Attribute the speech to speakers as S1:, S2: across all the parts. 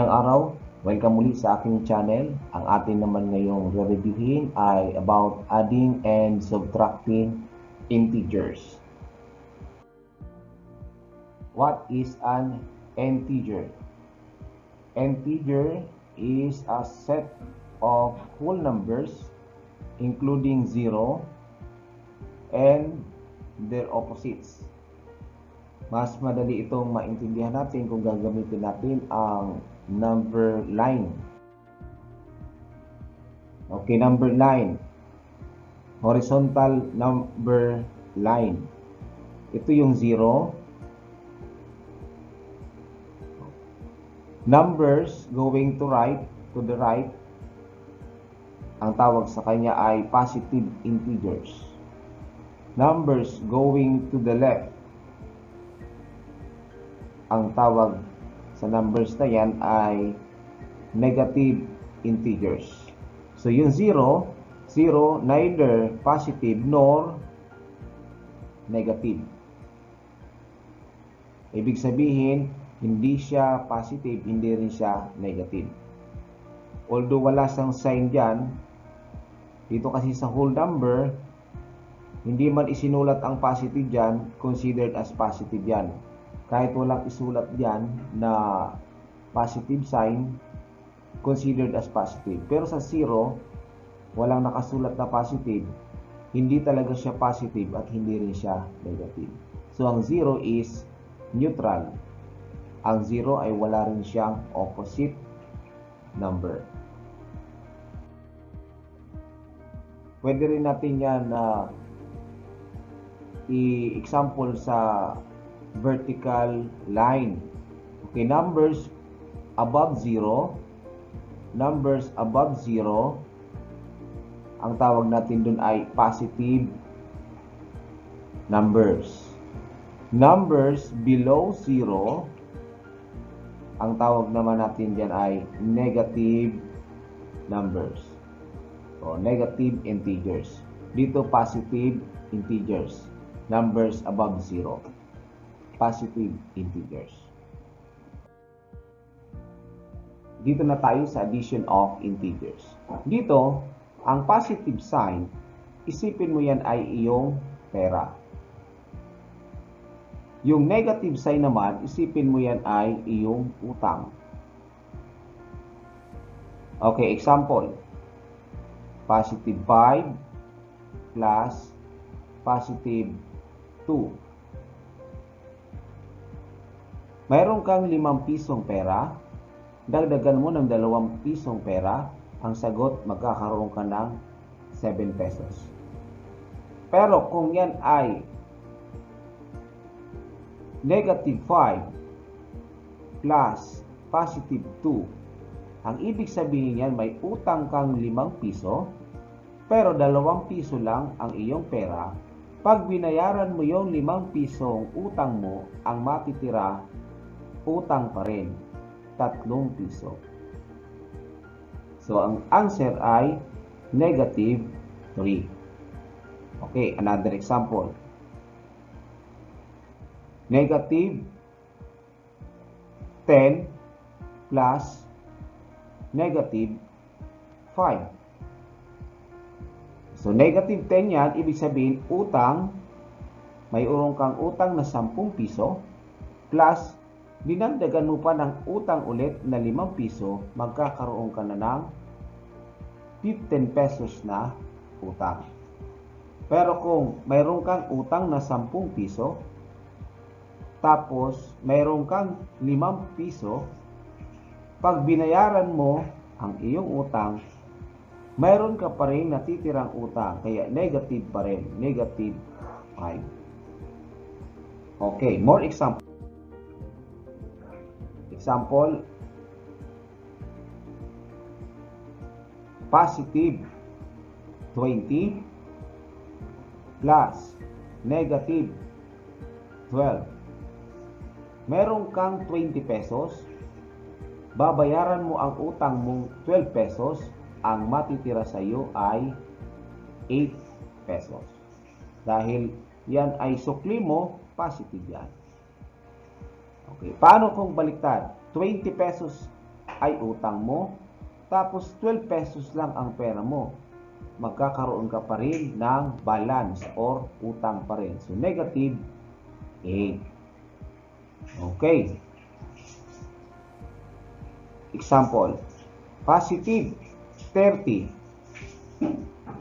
S1: Magandang araw, welcome muli sa aking channel. Ang atin naman ngayong re-reviewin ay about adding and subtracting integers. What is an integer? Integer is a set of whole numbers including 0 and their opposites. Mas madali itong maintindihan natin kung gagamitin natin ang number line. Okay, number line. Horizontal number line. Ito yung 0. Numbers going to the right. Ang tawag sa kanya ay positive integers. Numbers going to the left. Ang tawag sa numbers na yan ay negative integers. So yung 0, neither positive nor negative. Ibig sabihin, hindi siya positive, hindi rin siya negative. Although wala siyang sign dyan, dito kasi sa whole number, hindi man isinulat ang positive dyan, considered as positive yan. Kahit walang isulat diyan na positive sign, considered as positive. Pero sa 0, walang nakasulat na positive, hindi talaga siya positive at hindi rin siya negative. So ang 0 is neutral. Ang 0 ay wala rin siyang opposite number. Pwede rin natin yan i-example sa vertical line. Okay, numbers above 0, ang tawag natin dun ay positive numbers. Numbers below 0, ang tawag naman natin dyan ay negative numbers. So, negative integers. Dito, positive integers. Numbers above 0. Positive integers. Dito na tayo sa addition of integers. Dito, ang positive sign, isipin mo yan ay iyong pera. Yung negative sign naman, isipin mo yan ay iyong utang. Okay, example. Positive 5 plus positive 2. Mayroon kang 5 pisong pera, dagdagan mo ng 2 pisong pera, ang sagot magkakaroon ka ng 7 pesos. Pero kung yan ay negative 5 plus positive 2, ang ibig sabihin yan may utang kang 5 piso, pero 2 piso lang ang iyong pera. Pag binayaran mo yung 5 pisong utang mo, ang matitira utang pa rin, 3 piso. So, ang answer ay negative 3. Okay, another example. Negative 10 plus negative 5. So, negative 10 yan, ibig sabihin, utang, may urong kang utang na 10 piso, plus dinagdagan mo pa ng utang ulit na 5 piso, magkakaroon ka na ng 15 pesos na utang. Pero kung mayroon kang utang na 10 piso, tapos mayroon kang 5 piso, pag binayaran mo ang iyong utang, mayroon ka pa rin natitirang utang, kaya negative pa rin, negative 5. Okay, more example. Example, positive 20 plus negative 12. Meron kang 20 pesos, babayaran mo ang utang mong 12 pesos, ang matitira sa iyo ay 8 pesos. Dahil yan ay sukli mo, positive yan. Okay, paano kung baliktad? 20 pesos ay utang mo, tapos 12 pesos lang ang pera mo, magkakaroon ka pa rin ng balance or utang pa rin. So, negative 8. Okay. Example, positive 30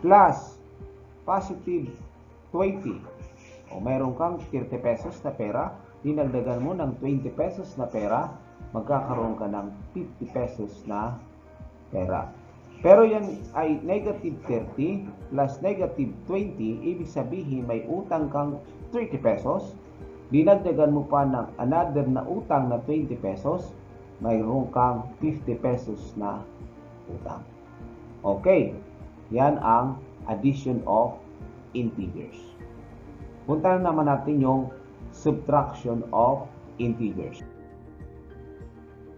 S1: plus positive 20. O meron kang 30 pesos na pera, dinagdagan mo ng 20 pesos na pera, magkakaroon ka ng 50 pesos na pera. Pero yan ay negative 30 plus negative 20, ibig sabihin may utang kang 30 pesos, dinagdagan mo pa ng another na utang na 20 pesos, mayroon kang 50 pesos na utang. Okay, yan ang addition of integers. Punta naman natin yung subtraction of integers.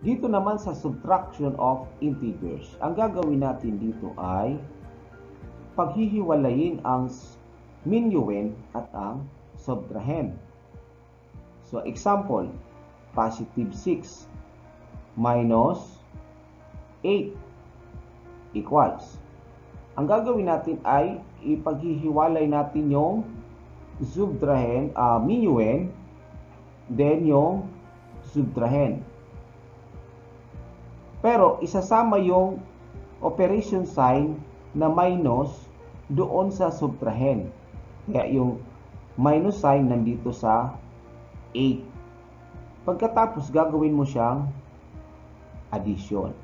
S1: Dito naman sa subtraction of integers, ang gagawin natin dito ay paghihiwalayin ang minuend at ang subtrahen. So, example, positive 6 minus 8 equals. Ang gagawin natin ay ipaghihiwalay natin yung subtrahen, minuend, then yung subtrahen. Pero isasama yung operation sign na minus doon sa subtrahen. Kaya yung minus sign nandito sa 8. Pagkatapos gagawin mo siyang addition.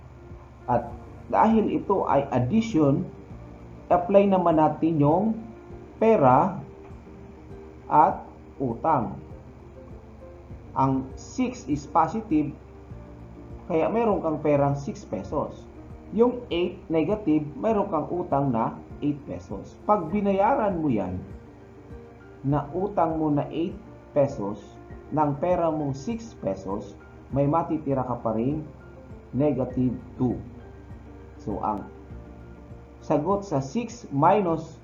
S1: At dahil ito ay addition, apply naman natin yung pera at utang. Ang 6 is positive, kaya meron kang perang 6 pesos. Yung 8 negative, meron kang utang na 8 pesos. Pag binayaran mo yan, na utang mo na 8 pesos, ng pera mong 6 pesos, may matitira ka pa rin negative 2. So, ang sagot sa 6 minus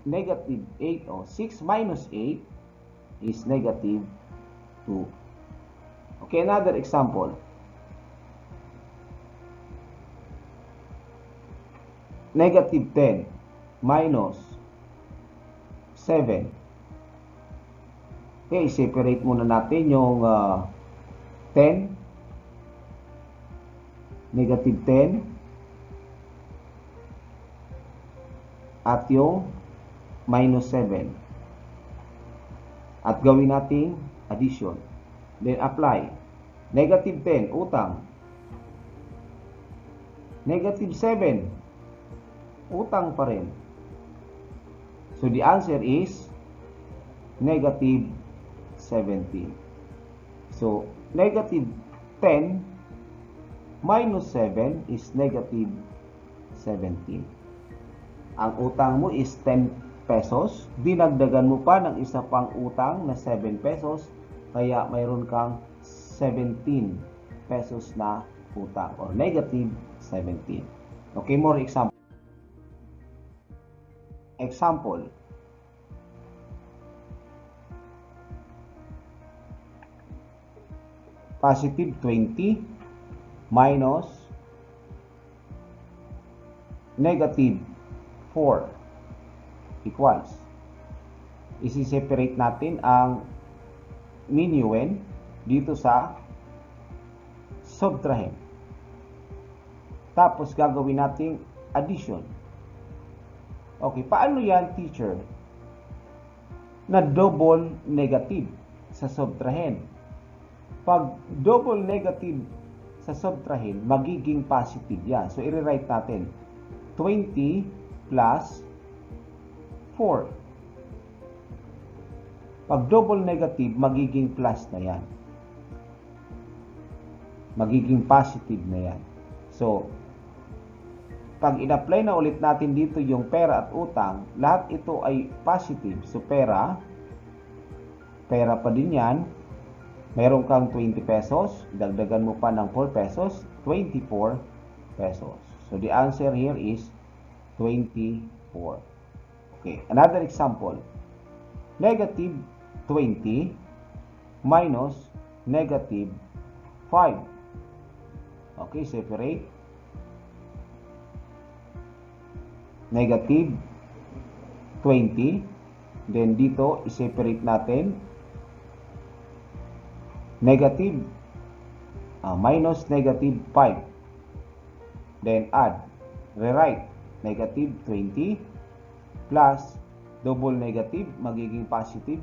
S1: negative 8 o 6 minus 8 is negative 2. Okay, another example. Negative 10 minus 7. Okay, separate muna natin yung 10, negative 10, at yung minus 7. At gawin natin addition. Then apply. Negative 10, utang. Negative 7, utang pa rin. So the answer is negative 17. So negative 10 minus 7 is negative 17. Ang utang mo is 10 pesos. Dinagdagan mo pa ng isa pang utang na 7 pesos. Kaya mayroon kang 17 pesos na utang or negative 17. Okay, more example. Example. Positive 20 minus negative 4 equals. Isi-separate natin ang minuend dito sa subtrahen. Tapos gagawin natin addition. Okay, paano yan, teacher? Na double negative sa subtrahen. Pag double negative sa subtrahen, magiging positive yan. So, i-rewrite natin. 20 plus 4. Pag double negative, magiging plus na yan. Magiging positive na yan. So, pag in-apply na ulit natin dito yung pera at utang, lahat ito ay positive. So, pera pa din yan. Meron kang 20 pesos, dagdagan mo pa ng 4 pesos, 24 pesos. So, the answer here is 24. Okay, another example. Negative 20 minus negative 5. Okay, separate. Negative 20. Then dito, i-separate natin. Negative minus negative 5. Then add. Rewrite. Negative 20 plus double negative, magiging positive.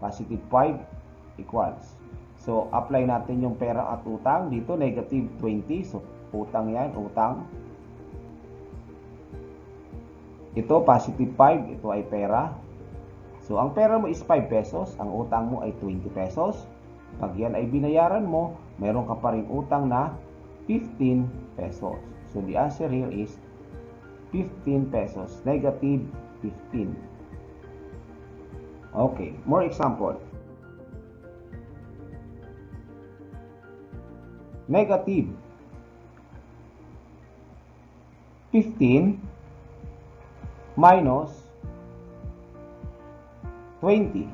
S1: Positive 5 equals. So, apply natin yung pera at utang. Dito, negative 20. So, utang yan, utang. Ito, positive 5. Ito ay pera. So, ang pera mo is 5 pesos. Ang utang mo ay 20 pesos. Pag yan ay binayaran mo, meron ka pa rin utang na 15 pesos. So, the answer here is 15 pesos. Negative 15. Okay, more example. Negative 15 minus 20.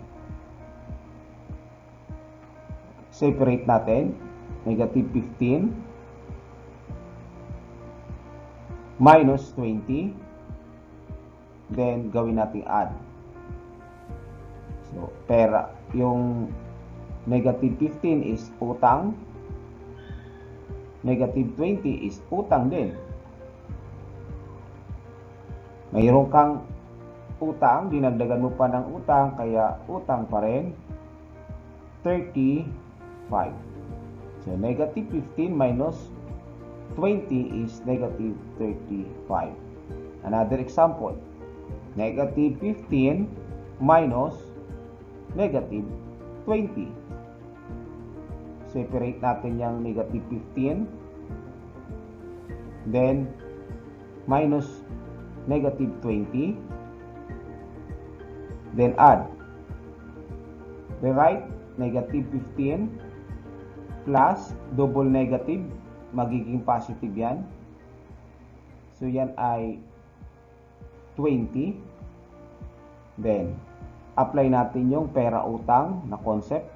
S1: Separate natin. Negative 15 minus 20. Then, gawin natin add. So, pera. Yung negative 15 is utang. Negative 20 is utang din. Mayroon kang utang, dinagdagan mo pa ng utang, kaya utang pa rin 35. So, negative 15 minus 20 is negative 35. Another example. Negative 15 minus negative 20. Separate natin yung negative 15. Then, minus negative 20. Then, add. Rewrite negative 15 plus double negative. Magiging positive yan. So, yan ay 20. Then, apply natin yung pera utang na concept.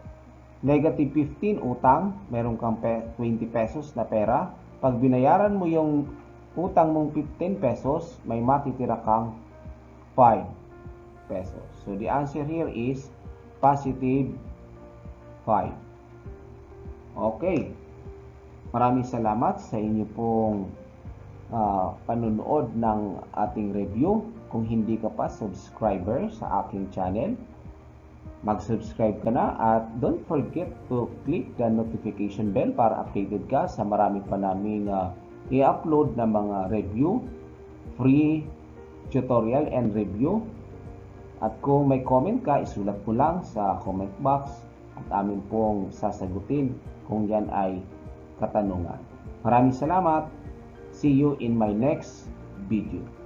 S1: Negative 15 utang, meron kang 20 pesos na pera. Pag binayaran mo yung utang mong 15 pesos, may matitira kang 5 pesos. So, the answer here is positive 5. Okay. Maraming salamat sa inyo pong panunood ng ating review. Kung hindi ka pa subscriber sa aking channel, mag-subscribe ka na at don't forget to click the notification bell para updated ka sa marami pa naming i-upload na mga review, free tutorial and review. At kung may comment ka, isulat mo lang sa comment box at amin pong sasagutin kung yan ay katanungan. Maraming salamat. See you in my next video.